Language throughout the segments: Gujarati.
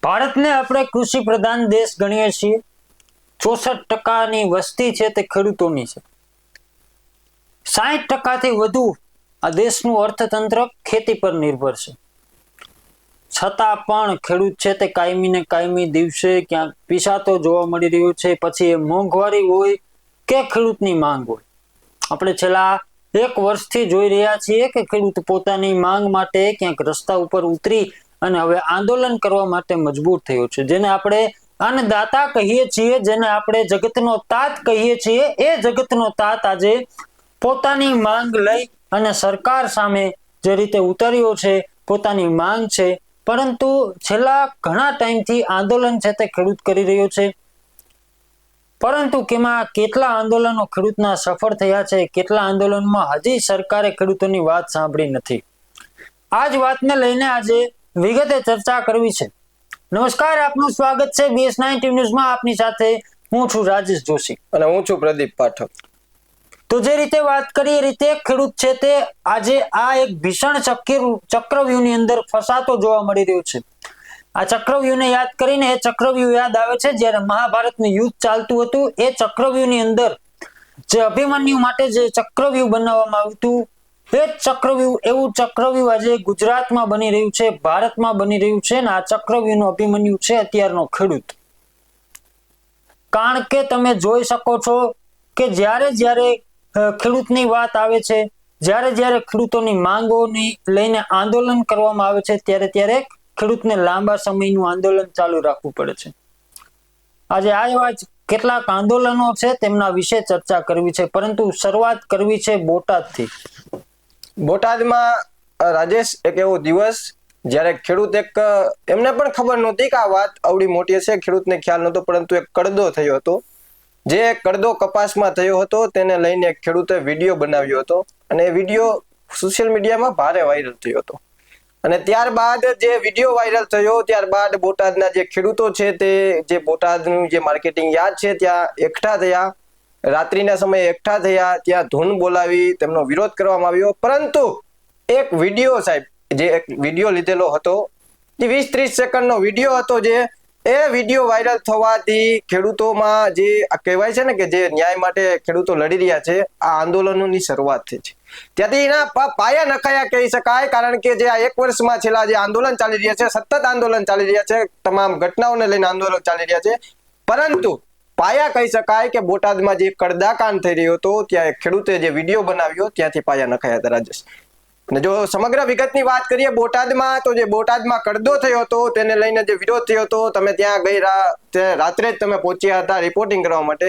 ભારતને આપણે કૃષિ પ્રધાન દેશ ગણીએ છીએ. 64% વસ્તી છે તે ખેડૂતોની છે. 60%થી વધુ આ દેશનું અર્થતંત્ર ખેતી પર નિર્ભર છે. છતાં પણ ખેડૂત છે તે કાયમી ને કાયમી દિવસે ક્યાંક પીસાતો જોવા મળી રહ્યો છે. પછી એ મોંઘવારી હોય કે ખેડૂતની માંગ હોય. આપણે છેલ્લા 1 વર્ષથી જોઈ રહ્યા છીએ કે ખેડૂત પોતાની માંગ માટે ક્યાંક રસ્તા ઉપર ઉતરી અને હવે આંદોલન કરવા માટે મજબૂર થયો છે. જેને આપણે અન્નદાતા કહીએ છીએ, જેને આપણે જગતનો તાત કહીએ છીએ, એ જગતનો તાત આજે પોતાની માંગ લઈ અને સરકાર સામે જે રીતે ઉતર્યો છે, પોતાની માંગ છે. પરંતુ છેલ્લા ઘણા ટાઈમથી આંદોલન છે તે ખેડૂત કરી રહ્યો છે. પરંતુ કેમાં કેટલા આંદોલનો ખેડૂતના સફળ થયા છે, કેટલા આંદોલનમાં હજી સરકારે ખેડૂતોની વાત સાંભળી નથી. આ જ વાતને લઈને આજે વિગતે ચર્ચા કરવી છે. નમસ્કાર, આપનું સ્વાગત છે BS9 ટીવી ન્યૂઝમાં. આપની સાથે હું છું રાજેશ જોશી અને હું છું પ્રદીપ પાઠક. તો જે રીતે વાત કરીએ એ રીતે ખેડૂત છે તે આજે આ એક ભીષણ ચક્રવ્યૂહની અંદર ફસાતો જોવા મળી રહ્યો છે. આ ચક્રવ્યૂહને યાદ કરીને એ ચક્રવ્યૂહ યાદ આવે છે જ્યારે મહાભારતનું યુદ્ધ ચાલતું હતું. એ ચક્રવ્યૂહની અંદર જે અભિમન્યુ માટે જે ચક્રવ્યૂહ બનાવવામાં આવ્યું હતું, એ ચક્રવ્યૂહ, એવું ચક્રવ્યૂહ આજે ગુજરાતમાં બની રહ્યું છે, ભારતમાં બની રહ્યું છે. અને આ ચક્રવ્યૂહનો અભિમન્યુ છે અત્યારનો ખેડૂત. કારણ કે તમે જોઈ શકો છો કે જ્યારે ખેડૂતની વાત આવે છે, જ્યારે ખેડૂતોની માંગોની લઈને આંદોલન કરવામાં આવે છે, ત્યારે ખેડૂતને લાંબા સમયનું આંદોલન ચાલુ રાખવું પડે છે. આજે આ એવા કેટલાક આંદોલનો છે તેમના વિશે ચર્ચા કરવી છે, પરંતુ શરૂઆત કરવી છે બોટાદથી. બોટાદમાં રાજેશ એક એવો દિવસ જ્યારે ખેડૂત એમને પણ ખબર નહોતી કે આ વાત આવડી મોટી હશે, ખેડૂતને ખ્યાલ નહોતો, પરંતુ એક કડદો થયો હતો. જે કડદો કપાસમાં થયો હતો તેને લઈને ખેડૂતે વિડીયો બનાવ્યો હતો અને એ વિડીયો સોશિયલ મીડિયામાં ભારે વાયરલ થયો હતો. અને ત્યારબાદ જે વિડીયો વાયરલ થયો ત્યારબાદ બોટાદના જે ખેડૂતો છે તે જે બોટાદનું જે માર્કેટિંગ યાર્ડ છે ત્યાં એકઠા થયા, રાત્રિના સમયે એકઠા થયા, ત્યાં ધૂન બોલાવી તેમનો વિરોધ કરવામાં આવ્યો. પરંતુ એક વિડીયો સાહેબ, જે એક વિડીયો લીધેલો હતો, 20-30 સેકન્ડનો વિડીયો હતો, જે એ વિડીયો વાયરલ થવાથી ખેડૂતોમાં જે કહેવાય છે ને કે જે ન્યાય માટે ખેડૂતો લડી રહ્યા છે, આ આંદોલનોની શરૂઆત થઈ છે. ત્યાંથી એના પાયા નખાયા કહી શકાય. કારણ કે જે આ 1 વર્ષમાં છેલ્લા જે આંદોલન ચાલી રહ્યા છે, સતત આંદોલન ચાલી રહ્યા છે, તમામ ઘટનાઓને લઈને આંદોલન ચાલી રહ્યા છે, પરંતુ પાયા કહી શકાય કે બોટાદમાં જે કડદાકાંડ થઈ રહ્યો હતો ત્યાં ખેડૂતે જે વિડીયો બનાવ્યો ત્યાંથી પાયા નખાયા હતા રાજેશ. અને જો સમગ્ર વિગતની વાત કરીએ બોટાદમાં, તો જે બોટાદમાં કડદો થયો હતો તેને લઈને જે વિરોધ થયો હતો, તમે ત્યાં રાત્રે જ તમે પહોંચ્યા હતા રિપોર્ટિંગ કરવા માટે.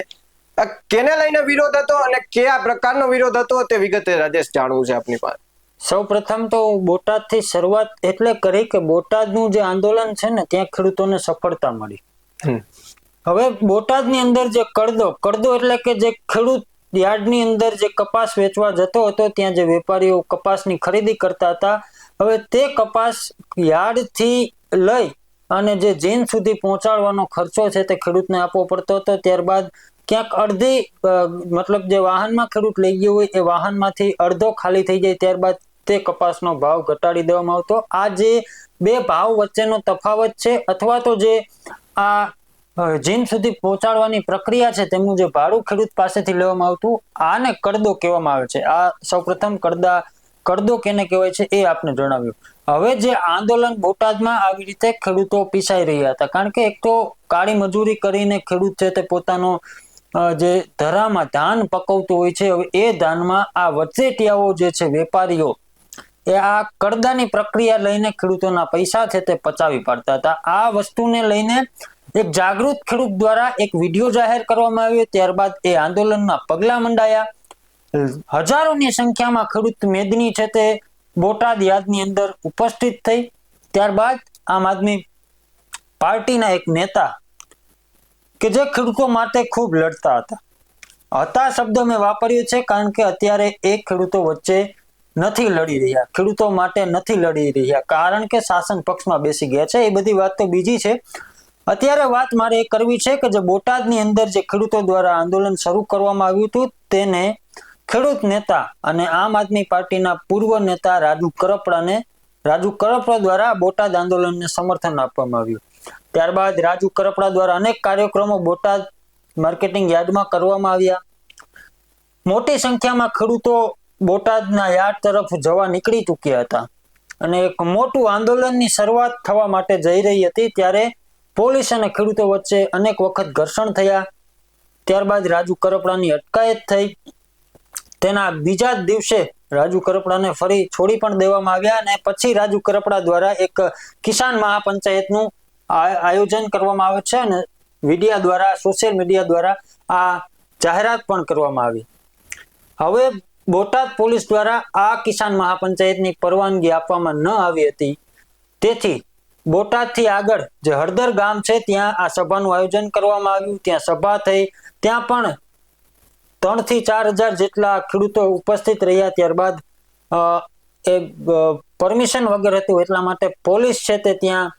કેને લઈને વિરોધ હતો અને કયા પ્રકારનો વિરોધ હતો તે વિગતે રાજેશ જાણવું છે આપની પાસે. સૌ પ્રથમ તો બોટાદથી શરૂઆત એટલે કરી કે બોટાદનું જે આંદોલન છે ને ત્યાં ખેડૂતોને સફળતા મળી. હવે બોટાદની અંદર જે કડદો એટલે કે જે ખેડૂત યાર્ડની અંદર જે કપાસ વેચવા જતો હતો, ત્યાં જે વેપારીઓ કપાસની ખરીદી કરતા હતા, હવે તે કપાસ યાર્ડથી લઈ અને જે જીન સુધી પહોંચાડવાનો ખર્ચો છે તે ખેડૂતને આપવો પડતો હતો. ત્યારબાદ ક્યાંક અડધી મતલબ જે વાહનમાં ખેડૂત લઈ ગયો હોય એ વાહનમાંથી અડધો ખાલી થઈ જાય, ત્યારબાદ તે કપાસનો ભાવ ઘટાડી દેવામાં આવતો. આ જે બે ભાવ વચ્ચેનો તફાવત છે, અથવા તો જે આ જીન સુધી પહોંચાડવાની પ્રક્રિયા છે તેમનું જે ભાડું ખેડૂત પાસેથી લેવામાં આવતું, આને કડદો કહેવામાં આવે છે. આ સૌપ્રથમ કડદો કેને કહેવાય છે એ આપને જણાવ્યું. હવે જે આંદોલન બોટાદમાં આવી રીતે ખેડૂતો પીસાઈ રહ્યા હતા, કારણ કે એક તો કાળી મજૂરી કરીને ખેડૂત છે તે પોતાનો જે ધરામાં ધાન પકવતું હોય છે, હવે એ ધાનમાં આ વચેટિયાઓ જે છે વેપારીઓ, એ આ કડદાની પ્રક્રિયા લઈને ખેડૂતોના પૈસા છે તે પચાવી પાડતા હતા. આ વસ્તુને લઈને એક જાગૃત ખેડૂત દ્વારા એક વિડીયો જાહેર કરવામાં આવ્યો. ત્યારબાદ એ આંદોલનના પગલા મંડાયા. હજારોની સંખ્યામાં ખેડૂત મેદની છે તે બોટાદ યાર્ડની અંદર ઉપસ્થિત થઈ. ત્યારબાદ આમ આદમી પાર્ટીના એક નેતા કે જે ખેડૂતો માટે ખૂબ લડતા હતા શબ્દ મેં વાપર્યો છે, કારણ કે અત્યારે એ ખેડૂતો વચ્ચે નથી લડી રહ્યા, ખેડૂતો માટે નથી લડી રહ્યા, કારણ કે શાસન પક્ષમાં બેસી ગયા છે. એ બધી વાત તો બીજી છે. અત્યારે વાત મારે એ કરવી છે કે જે બોટાદની અંદર જે ખેડૂતો દ્વારા આંદોલન શરૂ કરવામાં આવ્યું હતું, તેને ખેડૂત નેતા અને આમ આદમી પાર્ટીના પૂર્વ નેતા રાજુ કરપડા દ્વારા બોટાદ આંદોલનને સમર્થન આપવામાં આવ્યું. ત્યારબાદ રાજુ કરપડા દ્વારા અનેક કાર્યક્રમો બોટાદ માર્કેટિંગ યાર્ડમાં કરવામાં આવ્યા. મોટી સંખ્યામાં ખેડૂતો બોટાદના યાર્ડ તરફ જવા નીકળી ચૂક્યા હતા અને એક મોટું આંદોલનની શરૂઆત થવા માટે જઈ રહી હતી. ત્યારે પોલીસ અને ખેડૂતો વચ્ચે અનેક વખત ઘર્ષણ થયા. ત્યારબાદ રાજુ કરપડાની અટકાયત થઈ. તેના બીજા જ દિવસે રાજુ કરપડાને ફરી છોડી પણ દેવામાં આવ્યા અને પછી રાજુ કરપડા દ્વારા એક કિસાન મહાપંચાયતનું આયોજન કરવામાં આવે છે અને મીડિયા દ્વારા, સોશિયલ મીડિયા દ્વારા આ જાહેરાત પણ કરવામાં આવી. હવે બોટાદ પોલીસ દ્વારા આ કિસાન મહાપંચાયતની પરવાનગી આપવામાં ન આવી હતી. તેથી બોટાદથી આગળ જે હળદર ગામ છે ત્યાં આ સભાનું આયોજન કરવામાં આવ્યું. ત્યાં સભા થઈ. ત્યાં પણ 3,000 થી 4,000 જેટલા ખેડૂતો ઉપસ્થિત રહ્યા. ત્યારબાદ પરમિશન વગર હતું એટલા માટે પોલીસ છે તે ત્યાં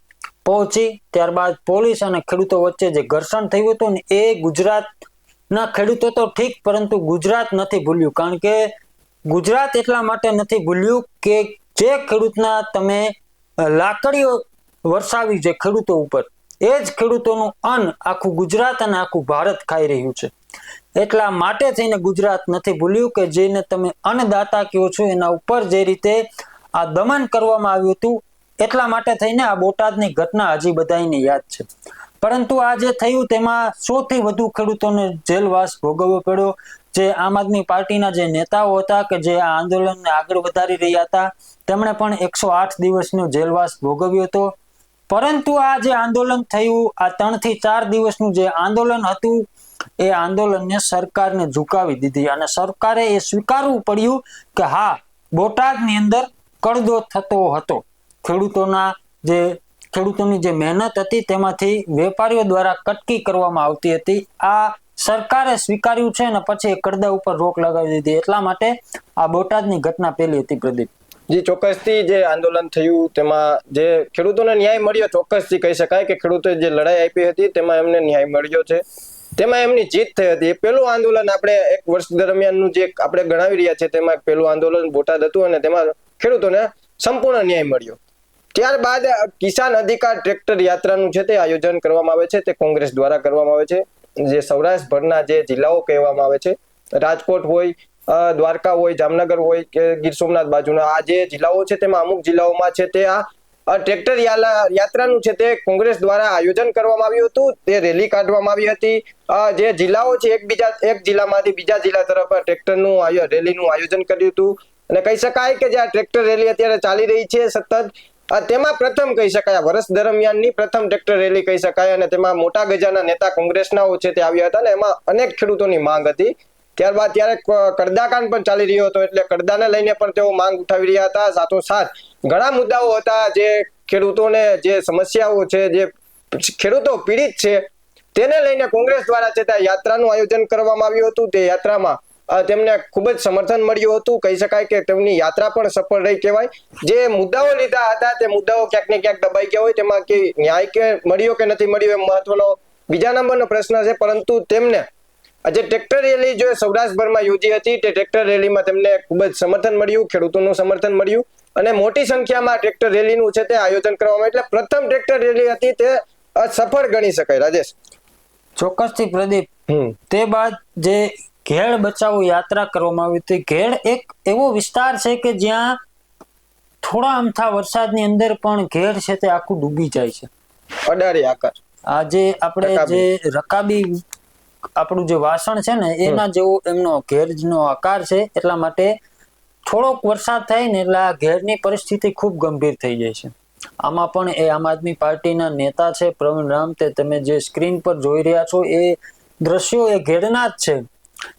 પહોંચી. ત્યારબાદ પોલીસ અને ખેડૂતો વચ્ચે જે ઘર્ષણ થયું હતું ને એ ગુજરાતના ખેડૂતો તો ઠીક, પરંતુ ગુજરાત નથી ભૂલ્યું. કારણ કે ગુજરાત એટલા માટે નથી ભૂલ્યું કે જે ખેડૂતના તમે લાકડીઓ વરસાવી છે ખેડૂતો ઉપર, એ જ ખેડૂતોનું અન્ન આખું ગુજરાત અને આખું ભારત ખાઈ રહ્યું છે. એટલા માટે થઈને ગુજરાત નથી ભૂલ્યું કે જેને તમે અન્નદાતા કહો છો એના ઉપર જે રીતે આ દમન કરવામાં આવ્યું હતું, એટલા માટે થઈને આ બોટાદની ઘટના હજી બધાને યાદ છે. પરંતુ આ જે થયું તેમાં 100 થી વધુ ખેડૂતોને જેલવાસ ભોગવવો પડ્યો. જે આમ આદમી પાર્ટીના જે નેતાઓ હતા કે જે આ આંદોલનને આગળ વધારી રહ્યા હતા, તેમણે પણ 108 દિવસનો જેલવાસ ભોગવ્યો હતો. પરંતુ આ જે આંદોલન થયું, આ 3 થી 4 દિવસનું જે આંદોલન હતું, એ આંદોલનને સરકારને ઝુકાવી દીધી અને સરકારે એ સ્વીકારવું પડ્યું કે હા, બોટાદની અંદર કડદો થતો હતો. ખેડૂતોની જે મહેનત હતી તેમાંથી વેપારીઓ દ્વારા કટકી કરવામાં આવતી હતી. આ સરકારે સ્વીકાર્યું છે અને પછી એ કડદા ઉપર રોક લગાવી દીધી. એટલા માટે આ બોટાદની ઘટના પહેલી હતી. પ્રદીપ જી, ચોક્કસથી જે આંદોલન થયું તેમાં જે ખેડૂતોને ન્યાય મળ્યો, ચોક્કસથી કહી શકાય કે ખેડૂતોએ જે લડાઈ આપી હતી તેમાં એમને ન્યાય મળ્યો છે. તેમાં એમની જીત થઈ હતી. એ પહેલું આંદોલન આપણે એક વર્ષ દરમિયાનનું જે આપણે ગણાવી રહ્યા છે તેમાં પહેલું આંદોલન બોટાદ હતું અને તેમાં ખેડૂતોને સંપૂર્ણ ન્યાય મળ્યો. ત્યારબાદ કિસાન અધિકાર ટ્રેક્ટર યાત્રાનું છે તે આયોજન કરવામાં આવે છે. તે કોંગ્રેસ દ્વારા કરવામાં આવે છે. જે સૌરાષ્ટ્રભરના જે જિલ્લાઓ કહેવામાં આવે છે, રાજકોટ હોય, દ્વારકા હોય, જામનગર હોય કે ગીર સોમનાથ બાજુના આ જે જિલ્લાઓ છે તેમાં અમુક જિલ્લાઓમાં છે તે આ ટ્રેક્ટર યાત્રાનું છે તે કોંગ્રેસ દ્વારા આયોજન કરવામાં આવ્યું હતું. તે રેલી કાઢવામાં આવી હતી. જે જિલ્લાઓ છે એક જિલ્લામાંથી બીજા જિલ્લા તરફ ટ્રેક્ટરનું રેલીનું આયોજન કર્યું હતું. અને કહી શકાય કે જે આ ટ્રેક્ટર રેલી અત્યારે ચાલી રહી છે સતત, તેમાં પ્રથમ કહી શકાય, વર્ષ દરમિયાનની પ્રથમ ટ્રેક્ટર રેલી કહી શકાય. અને તેમાં મોટા ગજાના નેતા કોંગ્રેસના છે તે આવ્યા હતા અને એમાં અનેક ખેડૂતોની માંગ હતી. ત્યારબાદ ત્યારે કડદાકાંડ પણ ચાલી રહ્યો હતો, એટલે કડદાને લઈને પણ તેઓ માંગ ઉઠાવી રહ્યા હતા. સાથોસાથ ઘણા મુદ્દાઓ હતા જે ખેડૂતોને જે સમસ્યાઓ છે, જે ખેડૂતો પીડિત છે તેને લઈને કોંગ્રેસ દ્વારા છે તે યાત્રાનું આયોજન કરવામાં આવ્યું હતું. તે યાત્રામાં તેમને ખૂબ જ સમર્થન મળ્યું હતું. કહી શકાય કે તેમની યાત્રા પણ સફળ રહી કહેવાય. જે મુદ્દાઓ લીધા હતા તે મુદ્દાઓ ક્યાંક ને ક્યાંક દબાઈ ગયા હોય, તેમાં કે ન્યાય કે મળ્યો કે નથી મળ્યો એ મહત્વનો બીજા નંબરનો પ્રશ્ન છે. પરંતુ તેમને જે ટ્રેક્ટર રેલી જો સૌરાષ્ટ્રભરમાં યોજી હતી, તે ટ્રેક્ટર રેલીમાં તેમને ખૂબ જ સમર્થન મળ્યું, ખેડૂતોનું સમર્થન મળ્યું અને મોટી સંખ્યામાં ટ્રેક્ટર રેલીનું છે તે આયોજન કરવામાં. એટલે પ્રથમ ટ્રેક્ટર રેલી હતી તે સફળ ગણી શકાય. રાજેશ, ચોક્કસથી પ્રદીપ. તે બાદ જે ઘેડ બચાવો યાત્રા કરવામાં આવી હતી. ઘેડ એક એવો વિસ્તાર છે કે જ્યાં થોડા અમથા વરસાદની અંદર પણ ઘેડ છે તે આખું ડૂબી જાય છે. અડારી આકાર, આજે આપણે જે રકાબી આપણું જે વાસણ છે ને એના જેવો એમનો ઘેરનો આકાર છે. એટલા માટે થોડોક વરસાદ થાય ને એટલે આ ઘેરની પરિસ્થિતિ ખૂબ ગંભીર થઈ જાય છે. આમાં પણ એ આમ આદમી પાર્ટીના નેતા છે પ્રવીણ રામ, તે તમે જે સ્ક્રીન પર જોઈ રહ્યા છો એ દ્રશ્યો એ ઘેડના જ છે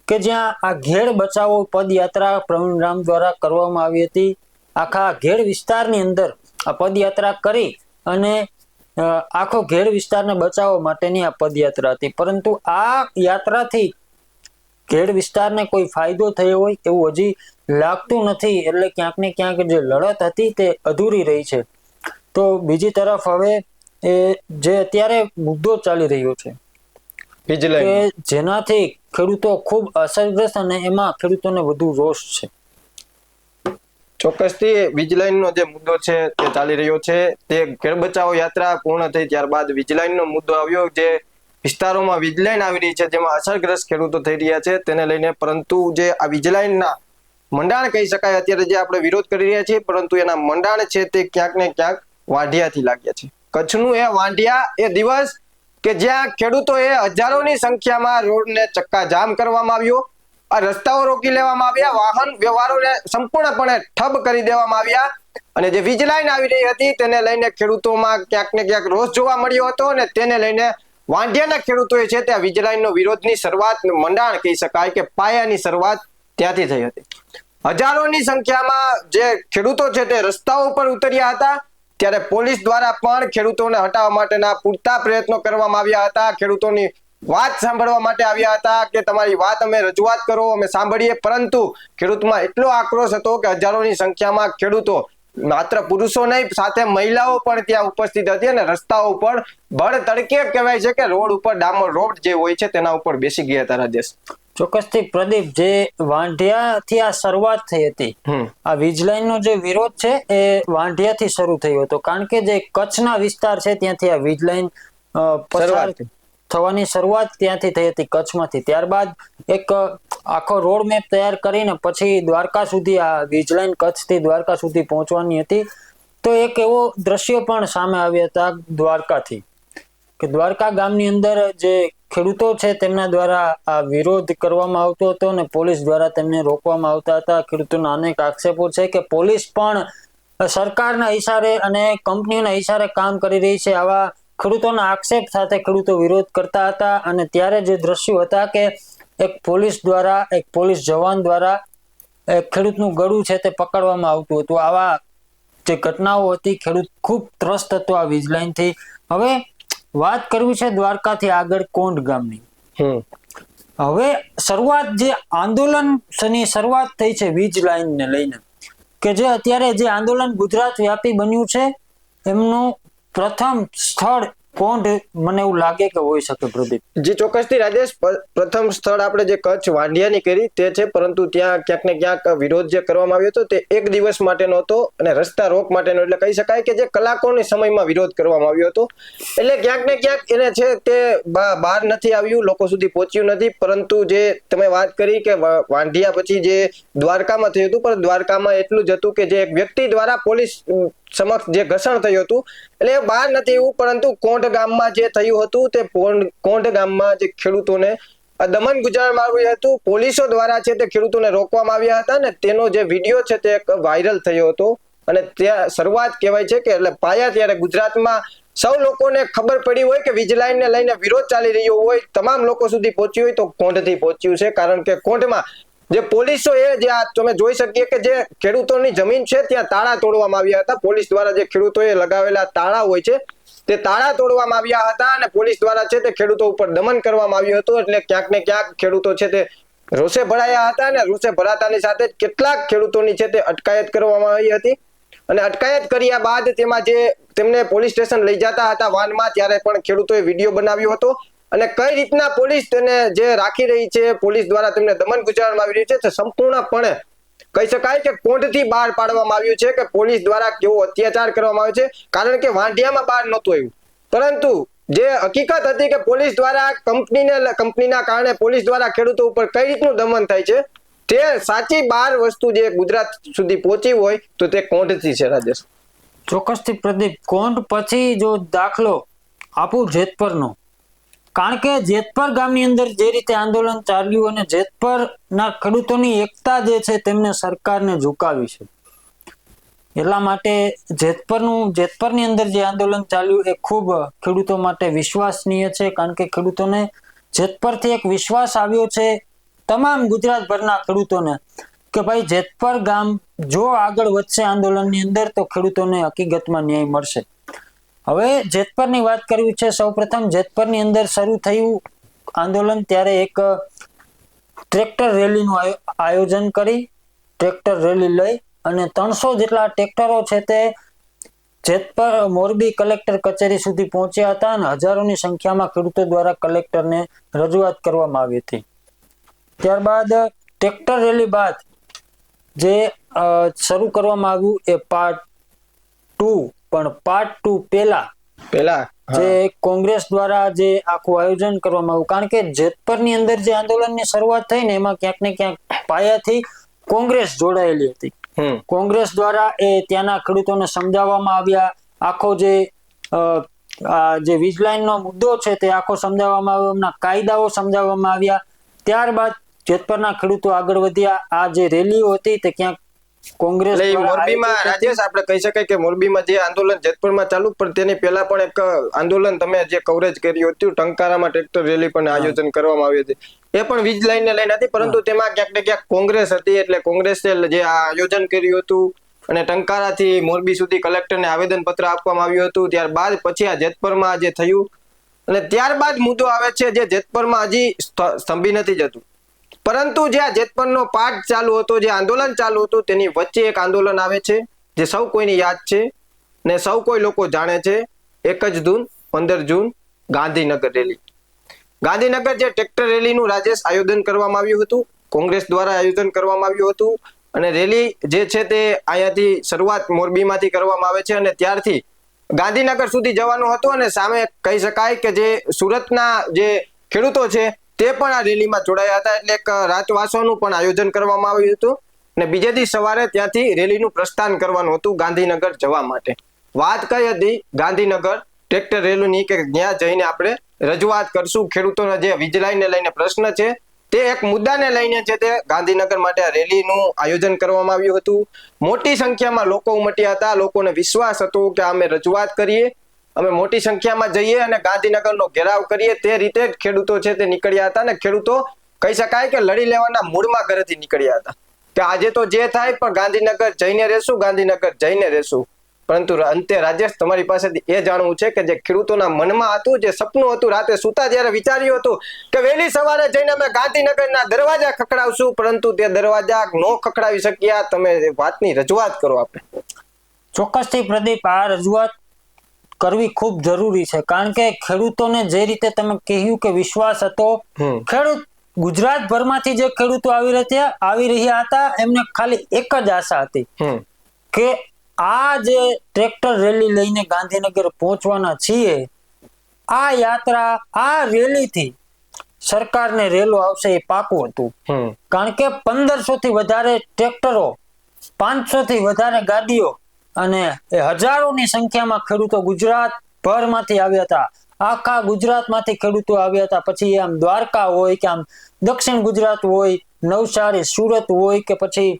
કે જ્યાં આ ઘેડ બચાવો પદયાત્રા પ્રવીણ રામ દ્વારા કરવામાં આવી હતી. આખા ઘેડ વિસ્તારની અંદર આ પદયાત્રા કરી અને આખો ઘેડ વિસ્તારને બચાવવા માટેની આ પદયાત્રા હતી. પરંતુ આ યાત્રાથી ઘેડ વિસ્તારને કોઈ ફાયદો થયો હોય એવું હજી લાગતું નથી. એટલે ક્યાંક ને ક્યાંક જે લડત હતી તે અધૂરી રહી છે. તો બીજી તરફ હવે જે અત્યારે મુદ્દો ચાલી રહ્યો છે કે જેનાથી ખેડૂતો ખૂબ અસરગ્રસ્ત અને એમાં ખેડૂતોને વધુ રોષ છે. ચોક્કસથી વીજ લાઈનનો જે મુદ્દો છે તે ચાલી રહ્યો છે. તે ખેડ બચાવો યાત્રા પૂર્ણ થઈ ત્યારબાદ વીજ લાઈનનો મુદ્દો આવ્યો. જે વિસ્તારોમાં વીજ લાઈન આવી રહી છે, જેમાં અસરગ્રસ્ત ખેડૂતો થઈ રહ્યા છે તેને લઈને, પરંતુ જે આ વીજ લાઈનના મંડાણ કહી શકાય અત્યારે જે આપણે વિરોધ કરી રહ્યા છીએ, પરંતુ એના મંડાણ છે તે ક્યાંક ને ક્યાંક વાંઢિયાથી લાગ્યા છે. કચ્છનું એ વાંઢિયા એ દિવસ કે જ્યાં ખેડૂતોએ હજારોની સંખ્યામાં રોડને ચક્કાજામ કરવામાં આવ્યો, આ રસ્તાઓ રોકી લેવામાં આવ્યા, વાહન વ્યવહારોને સંપૂર્ણપણે ઠપ કરી દેવામાં આવ્યા, અને જે વીજ લાઈન આવી રહી હતી તેને લઈને ખેડૂતોમાં ક્યાંક ને ક્યાંક રોષ જોવા મળ્યો હતો, અને તેને લઈને વાંઢિયાના ખેડૂતોએ છે ત્યાં વીજ લાઈનનો વિરોધની શરૂઆત, મંડાણ કહી શકાય કે પાયાની શરૂઆત ત્યાંથી થઈ હતી. હજારોની સંખ્યામાં જે ખેડૂતો છે તે રસ્તાઓ ઉપર ઉતર્યા હતા, ત્યારે પોલીસ દ્વારા પણ ખેડૂતોને હટાવવા માટેના પૂરતા પ્રયત્નો કરવામાં આવ્યા હતા. ખેડૂતોની વાત સાંભળવા માટે આવ્યા હતા કે તમારી વાત અમે રજૂઆત કરો, અમે સાંભળીએ, પરંતુ ખેડૂતમાં એટલો આક્રોશ હતો કે હજારોની સંખ્યામાં ખેડૂતો, માત્ર પુરુષો નહીં સાથે મહિલાઓ પણ ત્યાં ઉપસ્થિત હતી, અને રસ્તાઓ ઉપર ભર તડકે કહેવાય છે કે રોડ ઉપર ડામર રોડ જે હોય છે તેના ઉપર બેસી ગયા હતા. રાજેશ, ચોક્કસથી પ્રદીપ, જે વાંઢિયાથી આ શરૂઆત થઈ હતી, આ વીજ લાઈનનો જે વિરોધ છે એ વાંઢિયાથી શરૂ થયો હતો, કારણ કે જે કચ્છના વિસ્તાર છે ત્યાંથી આ વીજ લાઈન પસાર થવાની શરૂઆત ત્યાંથી થઈ હતી, કચ્છમાંથી. ત્યારબાદ એક આખો રોડ મેપ તૈયાર કરીને પછી દ્વારકા સુધી આ વીજ લાઈન કચ્છથી દ્વારકા સુધી પહોંચવાની હતી. તો એક એવો દ્રશ્ય પણ સામે આવ્યા હતા દ્વારકાથી, કે દ્વારકા ગામની અંદર જે ખેડૂતો છે તેમના દ્વારા આ વિરોધ કરવામાં આવતો હતો અને પોલીસ દ્વારા તેમને રોકવામાં આવતા હતા. ખેડૂતોના અનેક આક્ષેપો છે કે પોલીસ પણ સરકારના ઈશારે અને કંપનીઓના ઈશારે કામ કરી રહી છે, આવા ખેડૂતોના આક્ષેપ સાથે ખેડૂતો વિરોધ કરતા હતા. અને ત્યારે જે દ્રશ્યો હતા કે એક પોલીસ જવાન દ્વારા એક ખેડૂતનું ગળું છે તે પકડવામાં આવતું હતું. આવા જે ઘટનાઓ હતી, ખેડૂત ખૂબ ત્રસ્ત હતો આ વીજ લાઈનથી. હવે વાત કરવી છે દ્વારકાથી આગળ કોંઢ ગામની. હવે શરૂઆત, જે આંદોલનની શરૂઆત થઈ છે વીજ લાઈનને લઈને, કે જે અત્યારે જે આંદોલન ગુજરાત વ્યાપી બન્યું છે, એમનું પ્રથમ સ્થળ કોંઢ મને એવું લાગે કે હોઈ શકે. પ્રદીપ જી ચોક્કસથી રાજેશ, પ્રથમ સ્થળ આપણે જે કચ્છ વાંઢિયાની કરી તે છે, પરંતુ ત્યાં ક્યાંક ને ક્યાંક વિરોધ જે કરવામાં આવ્યો હતો તે એક દિવસ માટેનો હતો અને રસ્તા રોક માટેનો, એટલે કહી શકાય કે જે કલાકોની સમયમાં વિરોધ કરવામાં આવ્યો હતો. એટલે ક્યાંક ને ક્યાંક એને છે તે બહાર નથી આવ્યું, લોકો સુધી પહોંચ્યું નથી. પરંતુ જે તમે વાત કરી કે વાંઢિયા પછી જે દ્વારકામાં થયું હતું, પણ દ્વારકામાં એટલું જ હતું કે જે એક વ્યક્તિ દ્વારા પોલીસ સમક્ષ જે ઘર્ષણ થયું હતું, એટલે બહાર નથી એવું, પરંતુ કોંઢ ગામમાં જે થયું હતું તે કોંઢ ગામમાં જે ખેડૂતોને દમન ગુજારવામાં આવ્યું હતું. પોલીસો દ્વારા છે તે ખેડૂતોને રોકવામાં આવ્યા હતા, ને તેનો જે વિડીયો છે તે વાયરલ થયો હતો. અને ત્યાં શરૂઆત કહેવાય છે કે એટલે પાયા ત્યારે ગુજરાતમાં સૌ લોકોને ખબર પડી હોય કે વીજ લાઈનને લઈને વિરોધ ચાલી રહ્યો હોય, તમામ લોકો સુધી પહોંચ્યું હોય તો કોંઢથી પહોંચ્યું છે. કારણ કે કોંઢમાં જે પોલીસો જે તમે જોઈ શકીએ કે જે ખેડૂતોની જમીન છે ત્યાં તાળા તોડવામાં આવ્યા હતા. પોલીસ દ્વારા જે ખેડૂતોએ લગાવેલા તાળા હોય છે તે તાળા તોડવામાં આવ્યા હતા, અને પોલીસ દ્વારા છે તે ખેડૂતો ઉપર દમન કરવામાં આવ્યું હતું. એટલે ક્યાંક ને ક્યાંક ખેડૂતો છે તે રોષે ભરાયા હતા, અને રોષે ભરાતાની સાથે કેટલાક ખેડૂતોની છે તે અટકાયત કરવામાં આવી હતી. અને અટકાયત કર્યા બાદ તેમાં જે તેમને પોલીસ સ્ટેશન લઈ જતા હતા વાનમાં, ત્યારે પણ ખેડૂતોએ વિડીયો બનાવ્યો હતો. અને કઈ રીતના પોલીસ તેને જે રાખી રહી છે, પોલીસ દ્વારા તેમને દમન ગુજારવામાં આવી રહી છે, તે સંપૂર્ણપણે કહી શકાય કે કોંઢથી બહાર પાડવામાં આવ્યું છે કે પોલીસ દ્વારા કેવો અત્યાચાર કરવામાં આવ્યો છે. કારણ કે વાંઢિયામાં બહાર નહોતું આવ્યું, પરંતુ જે હકીકત હતી કે પોલીસ દ્વારા કંપનીના કારણે પોલીસ દ્વારા ખેડૂતો ઉપર કઈ રીતનું દમન થાય છે, તે સાચી બાર વસ્તુ જે ગુજરાત સુધી પહોંચી હોય તો તે કોંઢથી છે. રાજેશ, ચોક્કસથી પ્રદીપ, કોંઢ પછી જો દાખલો આપું જેતપરનો, કારણ કે જેતપર ગામની અંદર જે રીતે આંદોલન ચાલ્યું અને જેતપરના ખેડૂતોની એકતા જે છે તેમને સરકારને ઝુકાવી છે, એટલા માટે જેતપરની અંદર જે આંદોલન ચાલ્યું એ ખૂબ ખેડૂતો માટે વિશ્વાસનીય છે. કારણ કે ખેડૂતોને જેતપરથી એક વિશ્વાસ આવ્યો છે, તમામ ગુજરાતભરના ખેડૂતોને, કે ભાઈ જેતપર ગામ જો આગળ વધશે આંદોલનની અંદર તો ખેડૂતોને હકીકતમાં ન્યાય મળશે. હવે જેતપરની વાત કરવી છે. સૌપ્રથમ જેતપરની અંદર શરૂ થયું આંદોલન, ત્યારે એક ટ્રેક્ટર રેલીનું આયોજન કરી, ટ્રેક્ટર રેલી લઈ અને 300 જેટલા ટ્રેક્ટરો છે તે જેતપર મોરબી કલેક્ટર કચેરી સુધી પહોંચ્યા હતા, અને હજારોની સંખ્યામાં ખેડૂતો દ્વારા કલેક્ટરને રજૂઆત કરવામાં આવી હતી. ત્યારબાદ ટ્રેક્ટર રેલી બાદ જે શરૂ કરવામાં આવ્યું એ પાર્ટ 2, પણ પાર્ટ 2 પહેલા જે કોંગ્રેસ દ્વારા જે આખું આયોજન કરવામાં આવ્યું, કારણ કે જેતપરની અંદર જે આંદોલનની શરૂઆત થઈ ને એમાં ક્યાંક ને ક્યાંક પાયાથી કોંગ્રેસ જોડાયેલી હતી. કોંગ્રેસ દ્વારા એ ત્યાંના ખેડૂતોને સમજાવવામાં આવ્યા, આખો જે વીજલાઈનનો મુદ્દો છે તે આખો સમજાવવામાં આવ્યો, એમના કાયદાઓ સમજાવવામાં આવ્યા. ત્યારબાદ જેતપરના ખેડૂતો આગળ વધ્યા. આ જે રેલીઓ હતી તે ક્યાંક કોંગ્રેસ મોરબીમાં રાજેશ આપણે કહી શકાય કે મોરબીમાં જે આંદોલન જેતપુરમાં ચાલુ, પણ તેની પહેલા પણ એક આંદોલન તમે જે કવરેજ કર્યું હતું, ટંકારામાં ટ્રેક્ટર રેલી પણ આયોજન કરવામાં આવ્યું હતું. એ પણ વીજ લાઈનને લઈને હતી, પરંતુ તેમાં ક્યાંક ને ક્યાંક કોંગ્રેસ હતી, એટલે કોંગ્રેસે જે આયોજન કર્યું હતું અને ટંકારાથી મોરબી સુધી કલેક્ટરને આવેદન પત્ર આપવામાં આવ્યું હતું. ત્યારબાદ પછી આ જેતપરમાં જે થયું અને ત્યારબાદ મુદ્દો આવે છે જે જેતપરમાં હજી સ્તંભી નથી જતું, પરંતુ જે આ જેતપરનો પાઠ ચાલુ હતો, જે આંદોલન ચાલુ હતું, તેની વચ્ચે એક આંદોલન આવે છે જે સૌ કોઈની યાદ છે ને સૌ કોઈ લોકો જાણે છે. 1 જ જૂન 15 જૂન ગાંધીનગર રેલી. ગાંધીનગર જે ટ્રેક્ટર રેલીનું રાજેશ આયોજન કરવામાં આવ્યું હતું, કોંગ્રેસ દ્વારા આયોજન કરવામાં આવ્યું હતું, અને રેલી જે છે તે અહીંયાથી શરૂઆત મોરબીમાંથી કરવામાં આવે છે અને ત્યારથી ગાંધીનગર સુધી જવાનું હતું. અને સામે કહી શકાય કે જે સુરતના જે ખેડૂતો છે તે પણ આ રેલીમાં જોડાયા હતા, એટલે એક રાતવાસોનું પણ આયોજન કરવામાં આવ્યું હતું અને બીજે દિવસ સવારે ત્યાંથી રેલીનું પ્રસ્થાન કરવાનું હતું ગાંધીનગર જવા માટે. વાત કઈ હતી ગાંધીનગર ટ્રેક્ટર રેલીની કે ત્યાં જઈને આપણે રજૂઆત કરશું, ખેડૂતોના જે વીજ લાઈનને લઈને પ્રશ્ન છે તે એક મુદ્દાને લઈને છે તે ગાંધીનગર માટે આ રેલીનું આયોજન કરવામાં આવ્યું હતું. મોટી સંખ્યામાં લોકો ઉમટ્યા હતા, લોકોને વિશ્વાસ હતો કે અમે રજૂઆત કરીએ, અમે મોટી સંખ્યામાં જઈએ અને ગાંધીનગરનો ઘેરાવ કરીએ. તે રીતે જ ખેડૂતો છે તે નીકળ્યા હતા અને ખેડૂતો કહી શકાય કે લડી લેવાના મૂડમાં ઘરેથી નીકળ્યા હતા કે આજે તો જે થાય પણ ગાંધીનગર જઈને રહેશું, ગાંધીનગર જઈને રહેશું. પરંતુ અંતે રાજેશ તમારી પાસેથી એ જાણવું છે કે જે ખેડૂતોના મનમાં હતું, જે સપનું હતું, રાતે સુતા જ્યારે વિચાર્યું હતું કે વહેલી સવારે જઈને અમે ગાંધીનગરના દરવાજા ખખડાવશું, પરંતુ તે દરવાજા ન ખખડાવી શક્યા. તમે વાતની રજૂઆત કરો. આપણે ચોક્કસથી પ્રદીપ, આ રજૂઆત કરવી ખૂબ જરૂરી છે, કારણ કે ખેડૂતોને જે રીતે તમે કહ્યું કે વિશ્વાસ હતો, ખેડૂત ગુજરાતભરમાંથી જે ખેડૂતો આવી રહ્યા હતા, એમને ખાલી એક જ આશા હતી કે આ જે ટ્રેક્ટર રેલી લઈને ગાંધીનગર પહોંચવાના છીએ, આ યાત્રા, આ રેલીથી સરકારને રેલો આવશે એ પાકું હતું. કારણ કે 1500 થી વધારે ટ્રેક્ટરો, 500 થી વધારે ગાડીઓ અને હજારોની સંખ્યામાં ખેડૂતો ગુજરાત ભરમાંથી આવ્યા હતા. આખા ગુજરાતમાંથી ખેડૂતો આવ્યા હતા. પછી આમ દ્વારકા હોય કે આમ દક્ષિણ ગુજરાત હોય, નવસારી, સુરત હોય કે પછી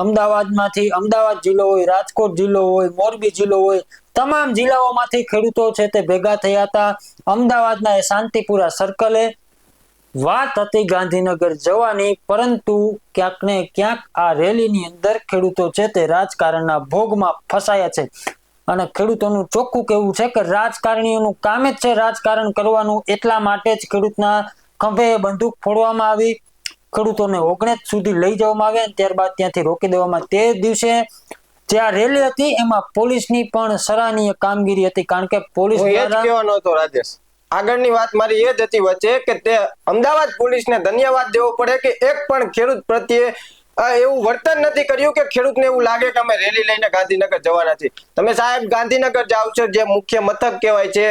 અમદાવાદમાંથી, અમદાવાદ જિલ્લો હોય, રાજકોટ જિલ્લો હોય, મોરબી જિલ્લો હોય, તમામ જિલ્લાઓમાંથી ખેડૂતો છે તે ભેગા થયા હતા. અમદાવાદના એ શાંતિપુરા સર્કલે વાત હતી ગાંધીનગર જવાની, પરંતુ ક્યાંક ને ક્યાંક આ રેલીની અંદર ખેડૂતો છે તે રાજકારણના ભોગમાં ફસાયા છે. અને ખેડૂતોનું ચોખ્ખું કહેવું છે કે રાજકારણીઓનું કામ જ છે રાજકારણ કરવાનું, એટલા માટે જ ખેડૂતના ખંભે બંદૂક ફોડવામાં આવી, ખેડૂતોને 19 સુધી લઈ જવામાં આવ્યા અને ત્યારબાદ ત્યાંથી રોકી દેવામાં. તે દિવસે જે આ રેલી હતી એમાં પોલીસની પણ સરાહનીય કામગીરી હતી, કારણ કે પોલીસ કહેવાનો હતો રાજેશ. આગળની વાત મારી એ જ હતી વચ્ચે કે તે અમદાવાદ પોલીસને ધન્યવાદ દેવો પડે કે એક પણ ખેડૂત પ્રત્યે એવું વર્તન નથી કર્યું કે ખેડૂતને એવું લાગે કે અમે રેલી લઈને ગાંધીનગર જવાના છીએ. તમે સાહેબ ગાંધીનગર જાઓ છો, જે મુખ્ય મથક કહેવાય છે,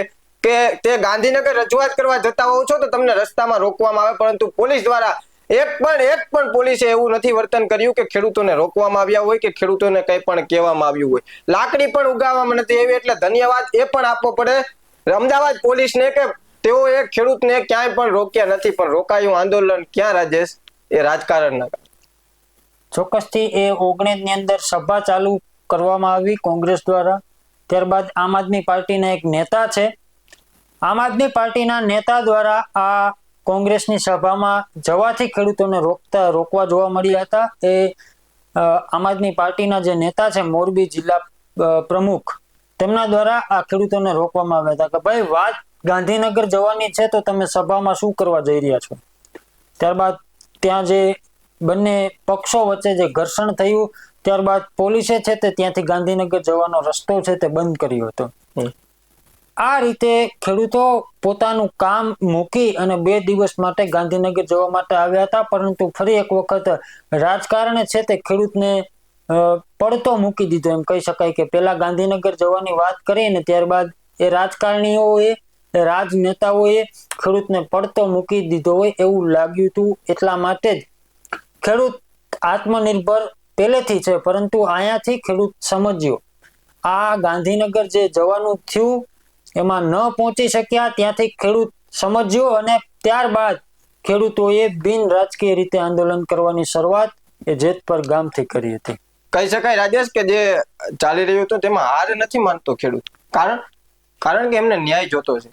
કે તે ગાંધીનગર રજૂઆત કરવા જતા હોવ છો તો તમને રસ્તામાં રોકવામાં આવે, પરંતુ પોલીસ દ્વારા એક પણ પોલીસે એવું નથી વર્તન કર્યું કે ખેડૂતોને રોકવામાં આવ્યા હોય કે ખેડૂતોને કંઈ પણ કહેવામાં આવ્યું હોય. લાકડી પણ ઉગાવવામાં નથી આવી, એટલે ધન્યવાદ એ પણ આપવો પડે અમદાવાદ પોલીસને કે તેઓ એ ખેડૂતને ક્યાંય પણ રોક્યા નથી. પણ રોકાયું આંદોલન ક્યાં રાજેશ? એ રાજકારણના. ચોક્કસથી એ 19 ની અંદર સભા ચાલુ કરવામાં આવી કોંગ્રેસ દ્વારા. ત્યારબાદ આમ આદમી પાર્ટીના એક નેતા છે, આમ આદમી પાર્ટીના નેતા દ્વારા આ કોંગ્રેસની સભામાં જવાથી ખેડૂતોને રોકવા જોવા મળ્યા હતા. એ આમ આદમી પાર્ટીના જે નેતા છે, મોરબી જિલ્લા પ્રમુખ, તેમના દ્વારા આ ખેડૂતોને રોકવામાં આવ્યા હતા કે ભાઈ વાત ગાંધીનગર જવાની છે તો તમે સભામાં શું કરવા જઈ રહ્યા છો. ત્યારબાદ ત્યાં જે બંને પક્ષો વચ્ચે જે ઘર્ષણ થયું, ત્યારબાદ પોલીસે છે તે ત્યાંથી ગાંધીનગર જવાનો રસ્તો છે તે બંધ કર્યો હતો. આ રીતે ખેડૂતો પોતાનું કામ મૂકી અને 2 દિવસ માટે ગાંધીનગર જવા માટે આવ્યા હતા, પરંતુ ફરી એક વખત રાજકારણે છે તે ખેડૂતને પડતો મૂકી દીધો એમ કહી શકાય કે પેલા ગાંધીનગર જવાની વાત કરી ને ત્યારબાદ એ રાજકારણીઓએ રાજનેતાઓએ ખેડૂતને પડતો મૂકી દીધો હોય એવું લાગ્યું હતું. એટલા માટે જ ખેડૂત આત્મનિર્ભર પહેલેથી છે, પરંતુ અહીંયાથી ખેડૂત સમજ્યો આ ગાંધીનગર જે જવાનું થયું એમાં ન પહોંચી શક્યા, ત્યાંથી ખેડૂત સમજ્યો અને ત્યારબાદ ખેડૂતોએ બિન રાજકીય રીતે આંદોલન કરવાની શરૂઆત એ જેતપર ગામથી કરી હતી. કહી શકાય રાજેશ કે જે ચાલી રહ્યું હતું તેમાં હાર નથી માનતો ખેડૂત, કારણ કે એમને ન્યાય જોતો છે.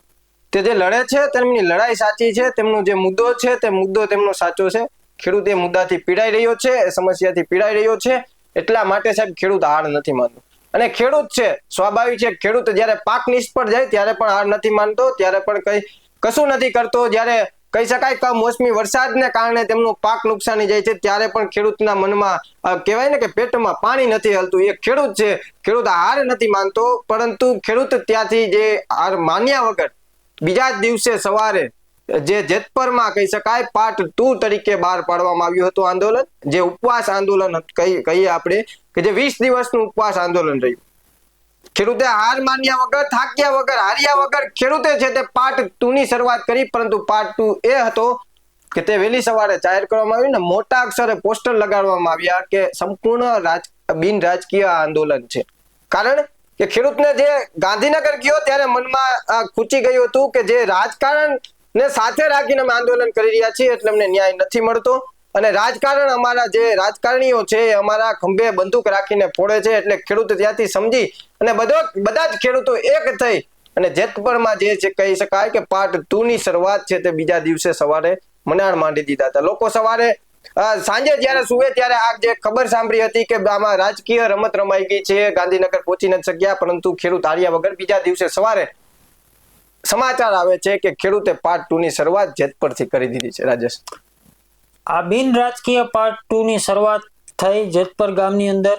તે જે લડે છે તેમની લડાઈ સાચી છે, તેમનો જે મુદ્દો છે તે મુદ્દો તેમનો સાચો છે. ખેડૂત એ મુદ્દાથી પીડાઈ રહ્યો છે, એ સમસ્યાથી પીડાઈ રહ્યો છે, એટલા માટે સાહેબ ખેડૂત હાર નથી માનતો. અને ખેડૂત છે સ્વાભાવિક છે, ખેડૂત જ્યારે પાક નિષ્ફળ જાય ત્યારે પણ હાર નથી માનતો, ત્યારે પણ કશું નથી કરતો. જ્યારે કહી શકાય કમોસમી વરસાદને કારણે તેમનું પાક નુકસાની જાય છે ત્યારે પણ ખેડૂતના મનમાં કહેવાય ને કે પેટમાં પાણી નથી હલતું. એ ખેડૂત છે, ખેડૂત હાર નથી માનતો, પરંતુ ખેડૂત ત્યાંથી જે હાર માન્યા વગર બીજા જ દિવસે સવારે જે જેતપરમાં કહી શકાય પાર્ટ 2 તરીકે બહાર પાડવામાં આવ્યું હતું આંદોલન, જે ઉપવાસ આંદોલન કહીએ આપણે કે જે 20 દિવસનું ઉપવાસ આંદોલન રહ્યું. ખેડૂતે હાર માન્યા વગર, થાક્યા વગર, હાર્યા વગર ખેડૂતે છે તે પાર્ટ 2 ની શરૂઆત કરી. પરંતુ પાર્ટ 2 એ હતો કે તે વહેલી સવારે જાહેર કરવામાં આવ્યું ને મોટા અક્ષરે પોસ્ટર લગાડવામાં આવ્યા કે સંપૂર્ણ બિન રાજકીય આંદોલન છે. કારણ કે ખેડૂતને જે ગાંધીનગર ગયો ત્યારે મનમાં ખૂચી ગયું હતું કે જે રાજકારણ ને સાથે રાખીને અમે આંદોલન કરી રહ્યા છીએ એટલે અમને ન્યાય નથી મળતો, અને રાજકારણ અમારા જે રાજકારણીઓ છે એ અમારા ખંભે બંદૂક રાખીને ફોડે છે. એટલે ખેડૂત ત્યાંથી સમજી અને બધા જ ખેડૂતો એક થઈ અને જેતપરમાં જે છે કહી શકાય કે પાર્ટ 2 ની શરૂઆત છે તે બીજા દિવસે સવારે મનાણ માંડી દીધા હતા. લોકો સવારે સાંજે જ્યારે સુવે ત્યારે આ જે ખબર સાંભળી હતી કે આમાં રાજકીય રમત રમાઈ ગઈ છે, ગાંધીનગર પહોંચી નથી શક્યા, પરંતુ ખેડૂત હાર્યા વગર બીજા દિવસે સવારે સમાચાર આવે છે કે ખેડૂતે પાર્ટ 2 ની શરૂઆત જેતપરથી કરી દીધી છે. રાજેશ, આ બિન રાજકીય પાર્ટ 2 ની શરૂઆત થઈ જેતપર ગામની અંદર.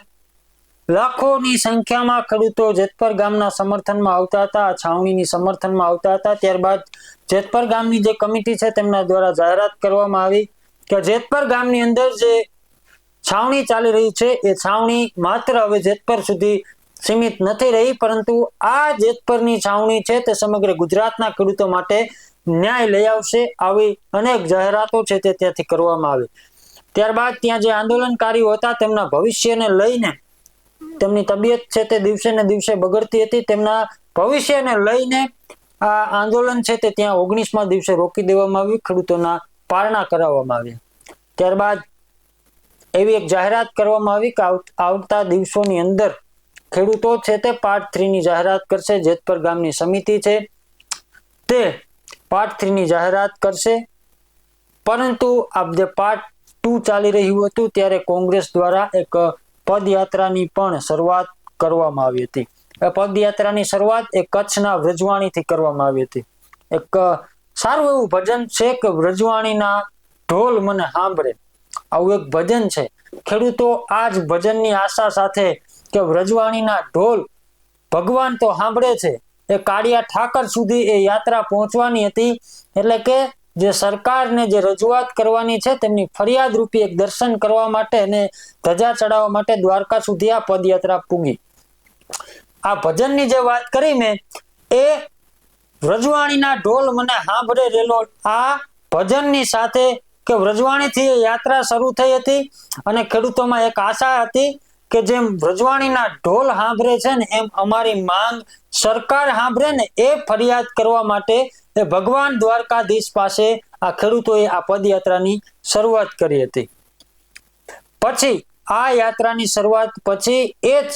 લાખોની સંખ્યામાં ખેડૂતો જેતપર ગામના સમર્થનમાં આવતા હતા, છાવણીની સમર્થનમાં આવતા હતા. ત્યારબાદ જેતપર ગામની જે કમિટી છે તેમના દ્વારા જાહેરાત કરવામાં આવી કે જેતપર ગામની અંદર જે છાવણી ચાલી રહી છે એ છાવણી માત્ર હવે જેતપર સુધી સીમિત નથી રહી, પરંતુ આ જેતપરની છાવણી છે તે સમગ્ર ગુજરાતના ખેડૂતો માટે ન્યાય લઈ આવશે. આવી અનેક જાહેરાતો છે તે ત્યાંથી કરવામાં આવી. ત્યારબાદ ત્યાં જે આંદોલનકારીઓ હતા તેમના ભવિષ્યને લઈને, તેમની તબિયત છે તે દિવસે ને દિવસે બગડતી હતી, તેમના ભવિષ્યને લઈને આ આંદોલન છે તે ત્યાં 19મા દિવસે રોકી દેવામાં આવ્યું, ખેડૂતોના પારણા કરાવવામાં આવ્યા. ત્યારબાદ એવી એક જાહેરાત કરવામાં આવી કે આવતા દિવસોની અંદર ખેડૂતો છે તે પાર્ટ 3 ની જાહેરાત કરશે. જેતપર ગામની સમિતિ છે તે પાર્ટ 3 ની જાહેરાત કરશે. પરંતુ આ જે પાર્ટ 2 ચાલી રહ્યું હતું ત્યારે કોંગ્રેસ દ્વારા એક પદયાત્રાની પણ શરૂઆત કરવામાં આવી હતી. એ પદયાત્રાની શરૂઆત એ કચ્છના વ્રજવાણીથી કરવામાં આવી હતી. એક સારું એવું ભજન છે કે વ્રજવાણીના ઢોલ મને સાંભળે, આવું એક ભજન છે. ખેડૂતો આ જ ભજનની આશા સાથે કે વ્રજવાણીના ઢોલ ભગવાન તો સાંભળે છે, એ કાળિયા ઠાકર સુધી એ યાત્રા પહોંચવાની હતી. એટલે કે જે સરકારને જે રજૂઆત કરવાની છે તેમની ફરિયાદ રૂપી એક દર્શન કરવા માટે અને ધજા ચડાવવા માટે દ્વારકા સુધી આ પદયાત્રા પૂગી. આ ભજનની જે વાત કરી મેં એ વ્રજવાણીના ઢોલ મને સાંભળે રેલો, આ ભજનની સાથે કે વ્રજવાણીથી યાત્રા શરૂ થઈ હતી અને ખેડૂતોમાં એક આશા હતી કે જેમ વ્રજવાણીના ઢોલ સાંભળે છે ને એમ અમારી માંગ સરકાર સાંભળે ને એ ફરિયાદ કરવા માટે એ ભગવાન દ્વારકાધીશ પાસે આ ખેડૂતોએ આ પદયાત્રાની શરૂઆત કરી હતી. પછી આ યાત્રાની શરૂઆત પછી એ જ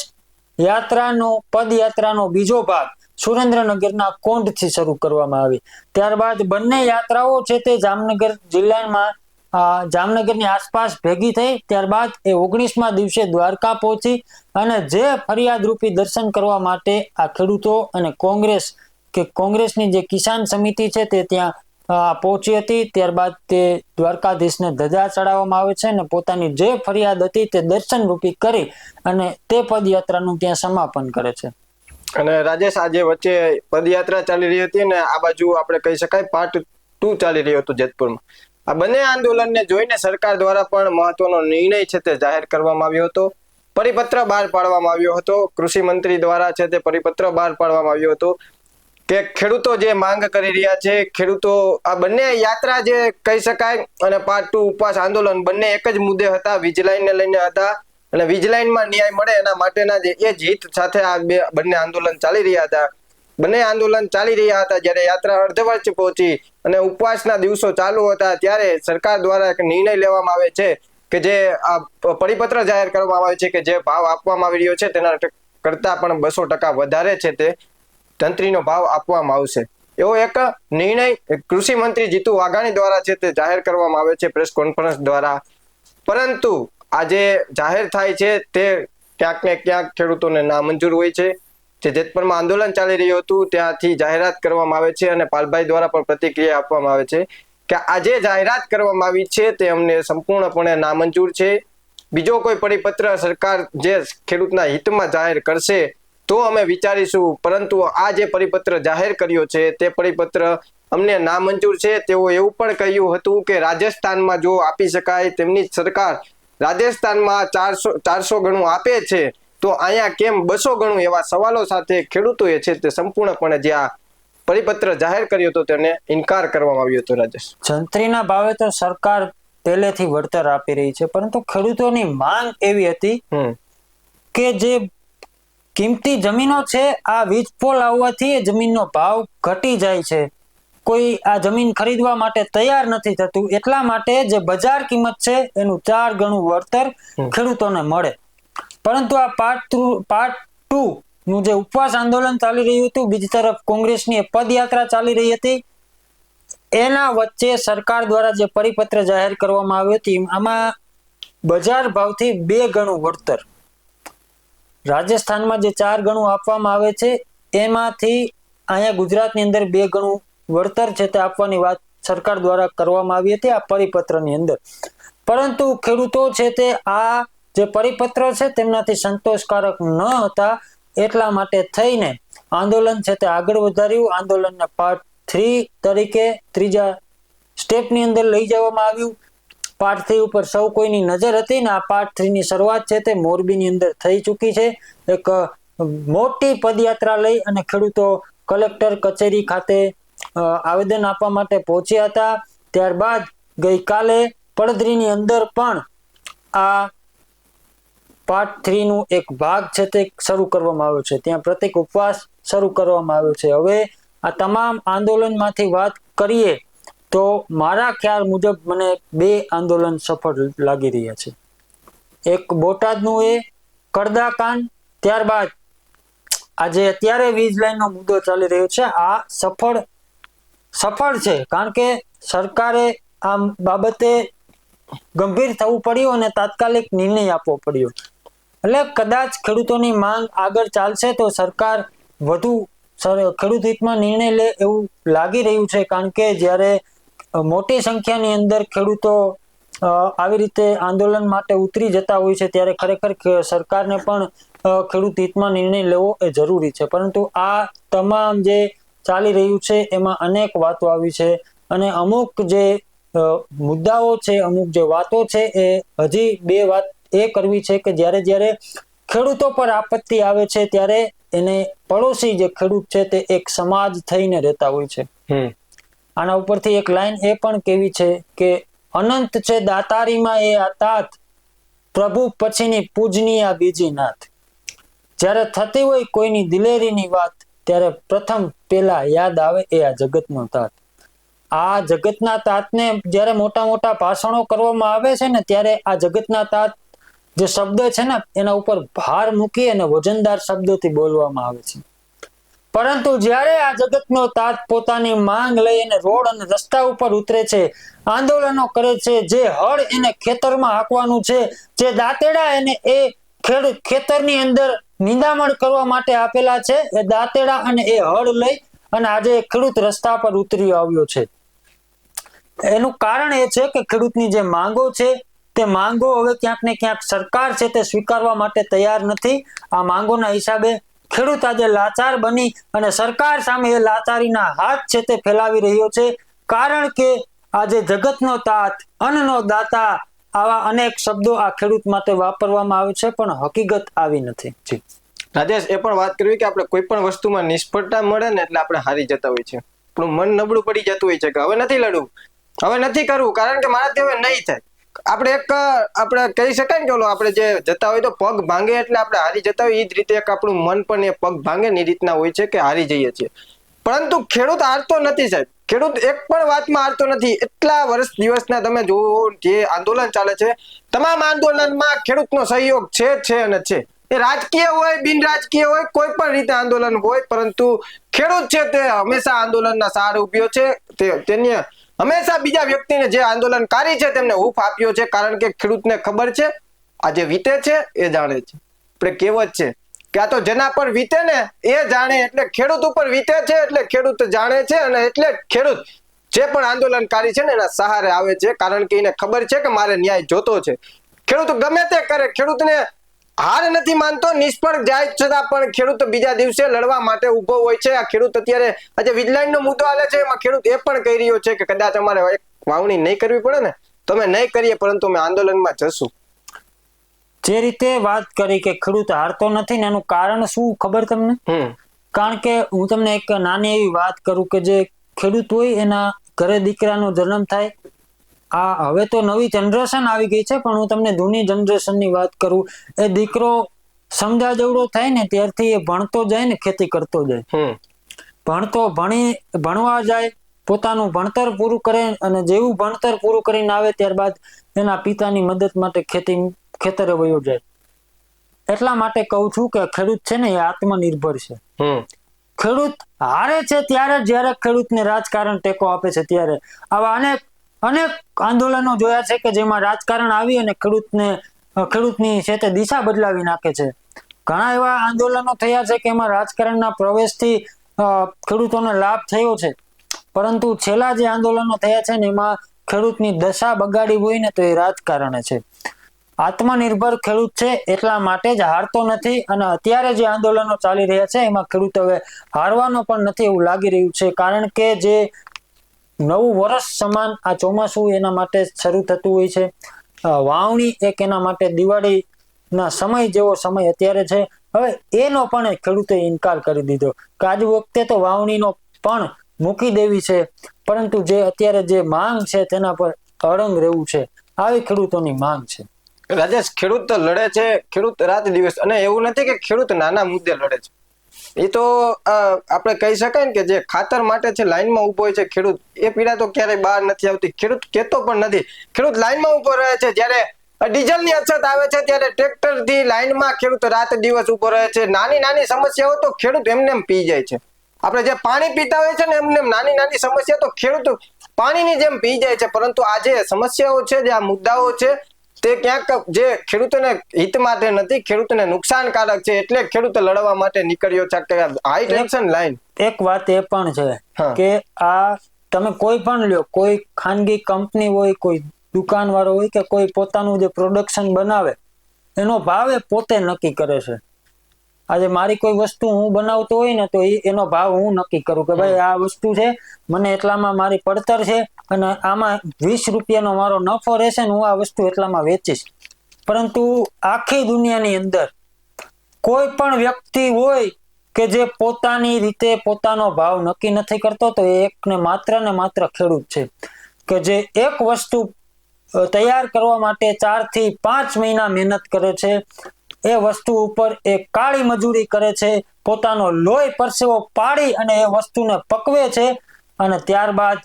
પદયાત્રાનો બીજો ભાગ સુરેન્દ્રનગરના કોંઢથી શરૂ કરવામાં આવી. ત્યારબાદ બંને યાત્રાઓ છે તે જામનગર જિલ્લામાં જામનગરની આસપાસ ભેગી થઈ. ત્યારબાદ એ 19મા દિવસે દ્વારકા પહોંચી અને જે ફરિયાદ રૂપી દર્શન કરવા માટે આ ખેડૂતો અને કોંગ્રેસની જે કિસાન સમિતિ છે તે ત્યાં પહોંચી હતી. ત્યારબાદ તે દ્વારકાધીશને ધજા ચડાવવામાં આવે છે અને પોતાની જે ફરિયાદ હતી તે દર્શન રૂપી કરી અને તે પદયાત્રાનું ત્યાં સમાપન કરે છે. અને રાજેશ, આજે વચ્ચે પદયાત્રા ચાલી રહી હતી ને આ બાજુ આપણે કહી શકાય પાર્ટ 2 ચાલી રહ્યો હતો જેતપુરમાં. આ બંને આંદોલનને જોઈને સરકાર દ્વારા પણ મહત્વનો નિર્ણય છે તે જાહેર કરવામાં આવ્યો હતો. પરિપત્ર બહાર પાડવામાં આવ્યો હતો. કૃષિ મંત્રી દ્વારા છે તે પરિપત્ર બહાર પાડવામાં આવ્યો હતો કે ખેડૂતો જે માંગ કરી રહ્યા છે, ખેડૂતો આ બંને યાત્રા જે કહી શકાય અને પાર્ટ 2 ઉપવાસ આંદોલન બંને એક જ મુદ્દે હતા, વીજ લાઈનને લઈને હતા અને વીજ લાઈનમાં ન્યાય મળે એના માટેના જે એ જ હિત સાથે આ બંને આંદોલન ચાલી રહ્યા હતા. બંને આંદોલન ચાલી રહ્યા હતા જ્યારે યાત્રા અડધે વચ્ચે પહોંચી અને ઉપવાસના દિવસો ચાલુ હતા ત્યારે સરકાર દ્વારા એક નિર્ણય લેવામાં આવે છે કે જે આ પરિપત્ર જાહેર કરવામાં આવે છે કે જે ભાવ આપવામાં આવી રહ્યો છે તેના કરતા પણ 200% વધારે છે તે તંત્રીનો ભાવ આપવામાં આવશે. એવો એક નિર્ણય કૃષિ મંત્રી જીતુ વાઘાણી દ્વારા છે તે જાહેર કરવામાં આવે છે પ્રેસ કોન્ફરન્સ દ્વારા. પરંતુ આજે જાહેર થાય છે તે ક્યાંક ને ક્યાંક ખેડૂતોને નામંજૂર હોય છે. જે જેતપુરમાં આંદોલન ચાલી રહ્યું હતું ત્યાંથી જાહેરાત કરવામાં આવે છે અને પાલભાઈ દ્વારા પણ પ્રતિક્રિયા આપવામાં આવે છે કે આજે જાહેરાત કરવામાં આવી છે તે અમને સંપૂર્ણપણે નામંજૂર છે. બીજો કોઈ પરિપત્ર સરકાર જે ખેડૂતના હિતમાં જાહેર કરશે તો અમે વિચારીશું, પરંતુ આ જે પરિપત્ર જાહેર કર્યો છે તે પરિપત્ર અમને નામંજૂર છે. તેઓ એવું પણ કહ્યું હતું કે રાજસ્થાનમાં જો આપી શકાય તેમની સરકાર રાજસ્થાનમાં 400 ગણું આપે છે તો અહીંયા કેમ 200 ગણું, એવા સવાલો સાથે ખેડૂતોએ છે તે સંપૂર્ણપણે જે આ પરિપત્ર જાહેર કર્યો હતો તેને ઇનકાર કરવામાં આવ્યો હતો. રાજેશ, જંત્રીના ભાવે તો સરકાર પહેલેથી વળતર આપી રહી છે, પરંતુ ખેડૂતોની માંગ એવી હતી કે જે કિંમતી જમીનો છે આ વીજ પોલ આવવાથી એ જમીનનો ભાવ ઘટી જાય છે, કોઈ આ જમીન ખરીદવા માટે તૈયાર નથી થતું, એટલા માટે જે બજાર કિંમત છે એનું 4 ગણું વળતર ખેડૂતોને મળે. પરંતુ આ પાર્ટ 2 નું જે ઉપવાસ આંદોલન ચાલી રહ્યું હતું, બીજી તરફ કોંગ્રેસની પદયાત્રા ચાલી રહી હતી, એના વચ્ચે સરકાર દ્વારા જે પરિપત્ર જાહેર કરવામાં આવ્યો હતો આમાં બજાર ભાવથી 2 ગણું વળતર, રાજસ્થાનમાં જે 4 ગણું આપવામાં આવે છે એમાંથી અહીંયા ગુજરાતની અંદર 2 ગણું વળતર છે તે આપવાની વાત સરકાર દ્વારા કરવામાં આવી હતી આ પરિપત્રની અંદર. પરંતુ ખેડૂતો છે તે આ જે પરિપત્ર છે તેમનાથી સંતોષકારક ન હતા, એટલા માટે થઈને આંદોલન છે તે આગળ વધાર્યું. આંદોલનને પાર્ટ 3 તરીકે ત્રીજા સ્ટેપની અંદર લઈ જવામાં આવ્યું. પાર્ટ 3 ઉપર સૌ કોઈની નજર હતી ને આ પાર્ટ 3 ની શરૂઆત છે તે મોરબીની અંદર થઈ ચૂકી છે. એક મોટી પદયાત્રા લઈ અને ખેડૂતો કલેક્ટર કચેરી ખાતે આવેદન આપવા માટે પહોંચ્યા હતા. ત્યારબાદ ગઈકાલે પડદરીની અંદર પણ આ પાર્ટ 3 નું એક ભાગ છે તે શરૂ કરવામાં આવ્યો છે, ત્યાં પ્રતિક ઉપવાસ શરૂ કરવામાં આવ્યો છે. હવે આ તમામ આંદોલનમાંથી વાત કરીએ તો મારા ખ્યાલ મુજબ મને 2 આંદોલન સફળ લાગી રહ્યા છે. એક બોટાદનું એ કડદાકાંડ, ત્યારબાદ આજે અત્યારે વીજ લાઈનનો મુદ્દો ચાલી રહ્યો છે, આ સફળ છે કારણ કે સરકારે આ બાબતે ગંભીર થવું પડ્યું અને તાત્કાલિક નિર્ણય આપવો પડ્યો. એટલે કદાચ ખેડૂતોની માંગ આગળ ચાલશે તો સરકાર વધુ ખેડૂત હિતમાં નિર્ણય લે એવું લાગી રહ્યું છે, કારણ કે જ્યારે મોટી સંખ્યાની અંદર ખેડૂતો આવી રીતે આંદોલન માટે ઉતરી જતા હોય છે ત્યારે ખરેખર સરકારને પણ ખેડૂત હિતમાં નિર્ણય લેવો એ જરૂરી છે. પરંતુ આ તમામ જે ચાલી રહ્યું છે એમાં અનેક વાતો આવી છે અને અમુક જે મુદ્દાઓ છે, અમુક જે વાતો છે એ હજી 2 વાત એ કરવી છે કે જ્યારે ખેડૂતો પર આપત્તિ આવે છે ત્યારે એને પડોશી જે ખેડૂત છે તે એક સમાજ થઈને રહેતા હોય છે. આના ઉપરથી એક લાઈન એ પણ કેવી છે કે અનંત છે દાતારીમાં એ આતાત, પ્રભુ પછીની પૂજની આ બીજી નાથ. જ્યારે થતી હોય કોઈની દિલેરીની વાત ત્યારે પ્રથમ પેલા યાદ આવે એ આ જગતનો તાત. આ જગતના તાતને જ્યારે મોટા મોટા ભાષણો કરવામાં આવે છે ને ત્યારે આ જગતના તાત જે શબ્દ છે ને એના ઉપર ભાર મૂકી અને વજનદાર શબ્દોથી બોલવામાં આવે છે. પરંતુ જ્યારે આ જગતનો તાત પોતાની માંગ લઈ અને રોડ અને રસ્તા ઉપર ઉતરે છે, આંદોલનો કરે છે, જે હળ એને ખેતરમાં હાંકવાનું છે, જે દાંતેડા એને એ ખેતરની અંદર નિંદામણ કરવા માટે આપેલા છે, એ દાંતેડા અને એ હળ લઈ અને આજે ખેડૂત રસ્તા પર ઉતરી આવ્યો છે. એનું કારણ એ છે કે ખેડૂતની જે માંગો છે તે માંગો હવે ક્યાંક ને ક્યાંક સરકાર છે તે સ્વીકારવા માટે તૈયાર નથી. આ માંગોના હિસાબે ખેડૂત આજે લાચાર બની અને સરકાર સામે એ લાચારીના હાથ છે તે ફેલાવી રહ્યો છે, કારણ કે આજે જગતનો તાત, અન્નનો દાતા, આવા અનેક શબ્દો આ ખેડૂત માટે વાપરવામાં આવે છે, પણ હકીકત આવી નથી. રાજેશ, એ પણ વાત કરવી કે આપણે કોઈ પણ વસ્તુમાં નિષ્ફળતા મળે ને એટલે આપણે હારી જતા હોય છે, આપણું મન નબળું પડી જતું હોય છે કે હવે નથી લડવું, હવે નથી કરવું, કારણ કે મારાથી હવે નહીં થાય. આપણે કહી શકાય ને કે ઓલો આપણે જે જતા હોય તો પગ ભાંગે એટલે આપણે હારી જતા હોય, એ જ રીતે એક આપણું મન પણ એ પગ ભાંગે ની રીતના હોય છે કે હારી જઈએ છીએ. પરંતુ ખેડૂત હારતો નથી સાહેબ, ખેડૂત એક પણ વાતમાં હારતો નથી. એટલા વર્ષ દિવસના તમે જુઓ જે આંદોલન ચાલે છે, તમામ આંદોલનમાં ખેડૂતનો સહયોગ છે અને છે. એ રાજકીય હોય, બિન રાજકીય હોય, કોઈ પણ રીતે આંદોલન હોય, પરંતુ ખેડૂત છે તે હંમેશા આંદોલનના સહારે ઉભ્યો છે. તેને હંમેશા બીજા વ્યક્તિને જે આંદોલનકારી છે તેમને હૂફ આપ્યો છે, કારણ કે ખેડૂતને ખબર છે આ જે વીતે છે એ જાણે છે. આપણે કહેવત છે કે આ તો જેના પર વીતે ને એ જાણે, એટલે ખેડૂત ઉપર વીતે છે એટલે ખેડૂત જાણે છે, અને એટલે ખેડૂત જે પણ આંદોલનકારી છે ને એના સહારે આવે છે, કારણ કે એને ખબર છે કે મારે ન્યાય જોતો છે. ખેડૂત ગમે તે કરે, ખેડૂતને હાર નથી માનતો, નિષ્ફળ જાય છતાં પણ ખેડૂત બીજા દિવસે લડવા માટે ઉભો હોય છે. આ ખેડૂત અત્યારે આજે વીજળાઈનો મુદ્દો આલે છે, એમાં ખેડૂત એ પણ કહી રહ્યો છે કે કદાચ અમારે વાવણી નહીં કરવી પડે ને તો અમે નહીં કરીએ, પરંતુ અમે આંદોલનમાં જશું. જે રીતે વાત કરી કે ખેડૂત હારતો નથી ને એનું કારણ શું ખબર તમને? કારણ કે હું તમને એક નાની એવી વાત કરું કે જે ખેડૂત હોય એના ઘરે દીકરાનો જન્મ થાય, આ હવે તો નવી જનરેશન આવી ગઈ છે, પણ હું તમને જૂની જનરેશનની વાત કરું. એ દીકરો સમજા જેવડો થાય ને ત્યારથી એ ભણતો જાય ને ખેતી કરતો જાય, ભણવા જાય, પોતાનું ભણતર પૂરું કરે, અને જેવું ભણતર પૂરું કરીને આવે ત્યારબાદ એના પિતાની મદદ માટે ખેતરે વયો જાય. એટલા માટે કહું છું કે ખેડૂત છે ને એ આત્મનિર્ભર છે. ખેડૂત હારે છે ત્યારે જ્યારે ખેડૂતને રાજકારણ ટેકો આપે છે ત્યારે. આવા અનેક આંદોલનો જોયા છે કે જેમાં રાજકારણ આવી અને ખેડૂતની છે તે દિશા બદલાવી નાખે છે. ઘણા એવા આંદોલનો થયા છે કે એમાં રાજકારણના પ્રવેશથી ખેડૂતોને લાભ થયો છે, પરંતુ છેલ્લા જે આંદોલનો થયા છે ને એમાં ખેડૂતની દશા બગાડી હોય ને તો એ રાજકારણ છે. આત્મનિર્ભર ખેડૂત છે એટલા માટે જ હારતો નથી, અને અત્યારે જે આંદોલનો ચાલી રહ્યા છે એમાં ખેડૂત હવે હારવાનો પણ નથી એવું લાગી રહ્યું છે, કારણ કે જે નવું વર્ષ સમાન આ ચોમાસું એના માટે શરૂ થતું હોય છે. વાવણી એક એના માટે દિવાળીના સમય જેવો સમય અત્યારે છે. હવે એનો પણ ખેડૂતે ઇનકાર કરી દીધો કે આજ વખતે તો વાવણીનો પણ મૂકી દેવી છે, પરંતુ જે અત્યારે જે માંગ છે તેના પર અડંગ રહેવું છે. આવી ખેડૂતોની માંગ છે. રાજેશ, ખેડૂત તો લડે છે, ખેડૂત રાત દિવસ, અને એવું નથી કે ખેડૂત નાના મુદ્દે લડે છે. એ તો આપણે કહી શકાય ને કે જે ખાતર માટે છે લાઈનમાં ઉભો હોય છે ખેડૂત, એ પીડા તો ક્યારેય બહાર નથી આવતી. ખેડૂત કહેતો પણ નથી, ખેડૂત લાઈનમાં ઉભો રહે છે. જ્યારે ડીઝલની અછત આવે છે ત્યારે ટ્રેક્ટરથી લાઈનમાં ખેડૂત રાત દિવસ ઉભો રહે છે. નાની સમસ્યાઓ તો ખેડૂત એમને પી જાય છે. આપણે જે પાણી પીતા હોય છે ને એમને નાની સમસ્યા તો ખેડૂત પાણીની જેમ પી જાય છે. પરંતુ આ જે સમસ્યાઓ છે, જે આ મુદ્દાઓ છે, તે ક્યાંક જે ખેડૂતોને હિત માટે નથી, ખેડૂતને નુકસાનકારક છે, એટલે ખેડૂત લડવા માટે નીકળ્યો છે કે હાઈ ટેન્શન લાઈન. એક વાત એ પણ છે કે આ તમે કોઈ પણ લ્યો, કોઈ ખાનગી કંપની હોય, કોઈ દુકાન વાળો હોય, કે કોઈ પોતાનું જે પ્રોડક્શન બનાવે એનો ભાવ એ પોતે નક્કી કરે છે. આજે મારી કોઈ વસ્તુ હું બનાવતો હોય ને તો એનો ભાવ હું નક્કી કરું કે ભાઈ આ વસ્તુ છે, મને એટલામાં મારી પડતર છે, અને આમાં 20 રૂપિયાનો મારો નફો રહેશે ને હું આ વસ્તુ એટલામાં વેચીશ. પરંતુ આખી દુનિયાની અંદર કોઈ પણ વ્યક્તિ હોય કે જે પોતાની રીતે પોતાનો ભાવ નક્કી નથી કરતો, તો એક ને માત્ર ખેડૂત છે કે જે એક વસ્તુ તૈયાર કરવા માટે 4 થી 5 મહિના મહેનત કરે છે. એ વસ્તુ ઉપર એ કાળી મજૂરી કરે છે, પોતાનો લોહી પરસેવો પાડી અને એ વસ્તુને પકવે છે, અને ત્યારબાદ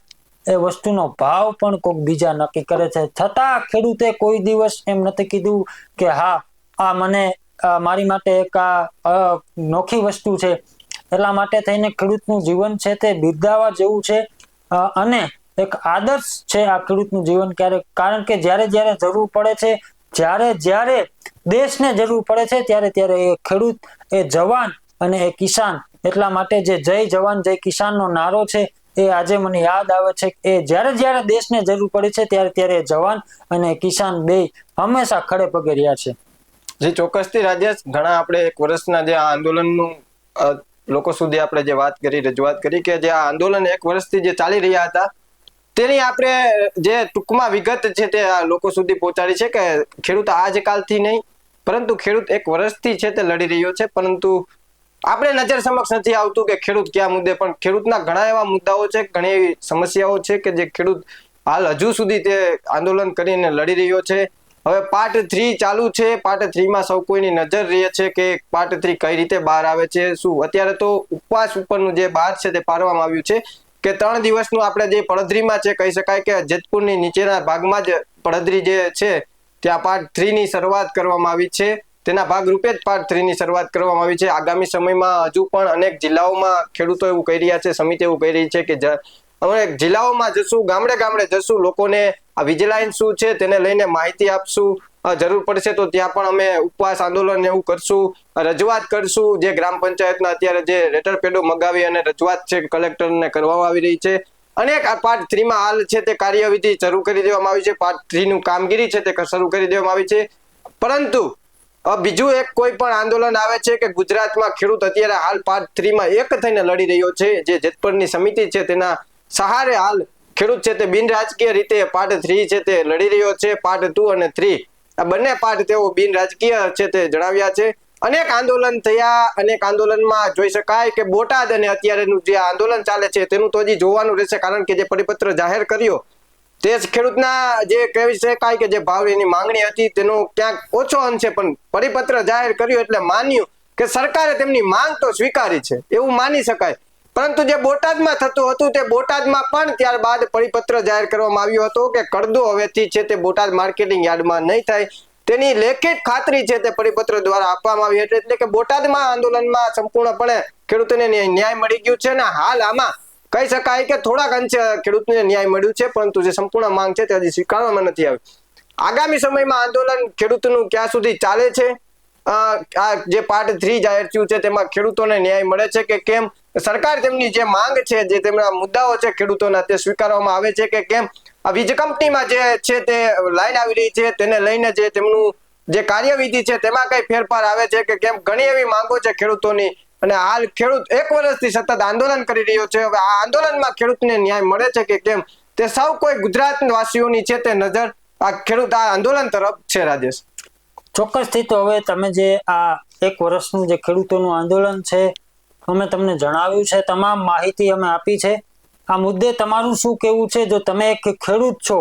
એ વસ્તુનો ભાવ પણ કોઈક બીજા નક્કી કરે છે. છતાં ખેડૂતે કોઈ દિવસ એમ નથી કીધું કે હા આ મને મારી માટે એક આ નોખી વસ્તુ છે. એટલા માટે થઈને ખેડૂતનું જીવન છે તે બિરદાવવા જેવું છે, અને એક આદર્શ છે આ ખેડૂતનું જીવન. કારણ કે જ્યારે જરૂર પડે છે, જ્યારે દેશને જરૂર પડે છે, ત્યારે એ ખેડૂત, એ જવાન અને એ કિસાન. એટલા માટે જે જય જવાન જય કિસાનનો નારો છે એ આજે મને યાદ આવે છે. એ જ્યારે દેશને જરૂર પડે છે ત્યારે જવાન અને કિસાન બે હંમેશા ખડે પગે રહ્યા છે. જી ચોક્કસથી રાજેશ, ઘણા આપણે 1 વર્ષના જે આ આંદોલનનું લોકો સુધી આપણે જે વાત કરી, રજૂઆત કરી કે જે આ આંદોલન 1 વર્ષથી જે ચાલી રહ્યા હતા તેની આપણે જે ટૂંકમાં વિગત છે તે આ લોકો સુધી પહોંચાડી છે કે ખેડૂત આજકાલથી નહીં પરંતુ ખેડૂત 1 વર્ષથી છે તે લડી રહ્યો છે, પરંતુ આપણે નજર સમક્ષ નથી આવતું કે ખેડૂત કયા મુદ્દે, પણ ખેડૂતના ઘણા એવા મુદ્દાઓ છે, ઘણી એવી સમસ્યાઓ છે કે જે ખેડૂત હાલ હજુ સુધી તે આંદોલન કરીને લડી રહ્યો છે. હવે પાર્ટ 3 ચાલુ છે. પાર્ટ 3 માં સૌ કોઈની નજર રહે છે કે પાર્ટ 3 કઈ રીતે બહાર આવે છે. શું અત્યારે તો ઉપવાસ ઉપરનું જે બહાર છે તે પાડવામાં આવ્યું છે કે 3 દિવસનું આપણે જે પડધરીમાં છે કહી શકાય કે જેતપુરની નીચેના ભાગમાં જ પડધરી જે છે ત્યાં પાર્ટ 3 ની શરૂઆત કરવામાં આવી છે. તેના ભાગરૂપે જ પાર્ટ 3 ની શરૂઆત કરવામાં આવી છે. આગામી સમયમાં હજુ પણ અનેક જિલ્લાઓમાં ખેડૂતો એવું કહી રહ્યા છે, સમિતિ એવું કહી રહી છે કે અમે જિલ્લાઓમાં જશું, ગામડે ગામડે જશું, લોકોને આ વિજિલાઇન્સ શું છે તેને લઈને માહિતી આપશું, જરૂર પડશે તો ત્યાં પણ અમે ઉપવાસ આંદોલન એવું કરશું, રજૂઆત કરશું. જે ગ્રામ પંચાયતના અત્યારે જે લેટર પેડો મગાવી અને રજૂઆત છે કલેક્ટરને કરવામાં આવી રહી છે. અનેક પાર્ટ 3 માં હાલ છે તે કાર્યવિધિ શરૂ કરી દેવામાં આવી છે. પાર્ટ 3 નું કામગીરી છે તે શરૂ કરી દેવામાં આવી છે. પરંતુ બીજું એક કોઈ પણ આંદોલન આવે છે કે ગુજરાતમાં ખેડૂત અત્યારે હાલ પાર્ટ 3 માં એક થઈને લડી રહ્યો છે. જે જેતપુરની સમિતિ છે તેના સહારે હાલ ખેડૂત છે તે બિન રાજકીય રીતે પાર્ટ 3 છે તે લડી રહ્યો છે. પાર્ટ 2 અને 3 આ બંને પાર્ટ તેઓ બિન રાજકીય છે તે જણાવ્યા છે. અનેક આંદોલન થયા. અનેક આંદોલનમાં જોઈ શકાય કે બોટાદ અને અત્યારેનું જે આંદોલન ચાલે છે તેનું તો હજી જોવાનું રહેશે, કારણ કે જે પરિપત્ર જાહેર કર્યો તે ખેડૂતના જે કહી શકાય કે જે ભાવની માંગણી હતી તેનો ક્યાંક ઓછો અંશે, પણ પરિપત્ર જાહેર કર્યું એટલે માન્યું કે સરકારે તેમની માંગ તો સ્વીકારી છે એવું માની શકાય. પરંતુ જે બોટાદમાં થતું હતું તે બોટાદમાં પણ ત્યારબાદ પરિપત્ર જાહેર કરવામાં આવ્યો હતો કે કડદો હવેથી છે તે બોટાદ માર્કેટિંગ યાર્ડમાં નહીં થાય તેની લેખિત ખાતરી છે તે પરિપત્ર દ્વારા આપવામાં આવી હતી. એટલે કે બોટાદમાં આંદોલનમાં સંપૂર્ણપણે ખેડૂતોને ન્યાય મળી ગયું છે. અને હાલ આમાં કહી શકાય કે થોડાક અંશે ખેડૂતને ન્યાય મળ્યું છે, પરંતુ જે સંપૂર્ણ માંગ છે તે હજી સ્વીકારવામાં નથી આવી. આગામી સમયમાં આંદોલન ખેડૂતોનું ક્યાં સુધી ચાલે છે, આ જે પાર્ટ 3 જાહેર થયું છે તેમાં ખેડૂતોને ન્યાય મળે છે કે કેમ, સરકાર તેમની જે માંગ છે, જે તેમના મુદ્દાઓ છે ખેડૂતોના તે સ્વીકારવામાં આવે છે કે કેમ, આ વીજ કંપનીમાં જે છે તે લાઈન આવી રહી છે તેને લઈને જે તેમનું જે કાર્યવિધિ છે તેમાં કઈ ફેરફાર આવે છે કે કેમ, ઘણી એવી માંગો છે ખેડૂતોની. અને હાલ ખેડૂત 1 વર્ષથી સતત આંદોલન કરી રહ્યો છે. હવે આ આંદોલનમાં ખેડૂતને ન્યાય મળે છે કે કેમ, તે સૌ કોઈ ગુજરાત વાસીઓની છે તે નજર આ ખેડૂત આ આંદોલન તરફ છે. રાજેશ, ચોક્કસથી તો હવે તમે જે આ 1 વર્ષનું જે ખેડૂતોનું આંદોલન છે અમે તમને જણાવ્યું છે, તમામ માહિતી અમે આપી છે. આ મુદ્દે તમારું શું કહેવું છે? જો તમે એક ખેડૂત છો,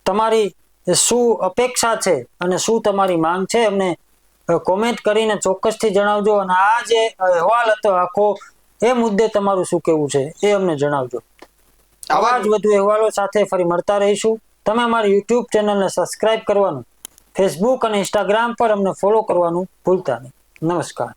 તમારી શું અપેક્ષા છે અને શું તમારી માંગ છે, અમને કોમેન્ટ કરીને ચોક્કસથી જણાવજો. અને આ જે અહેવાલ હતો આખો એ મુદ્દે તમારું શું કહેવું છે એ અમને જણાવજો. આવા જ વધુ અહેવાલો સાથે ફરી મળતા રહીશું. તમે અમારી યુટ્યુબ ચેનલને સબસ્ક્રાઇબ કરવાનું, ફેસબુક અને ઇન્સ્ટાગ્રામ પર અમને ફોલો કરવાનું ભૂલતા નહીં. નમસ્કાર.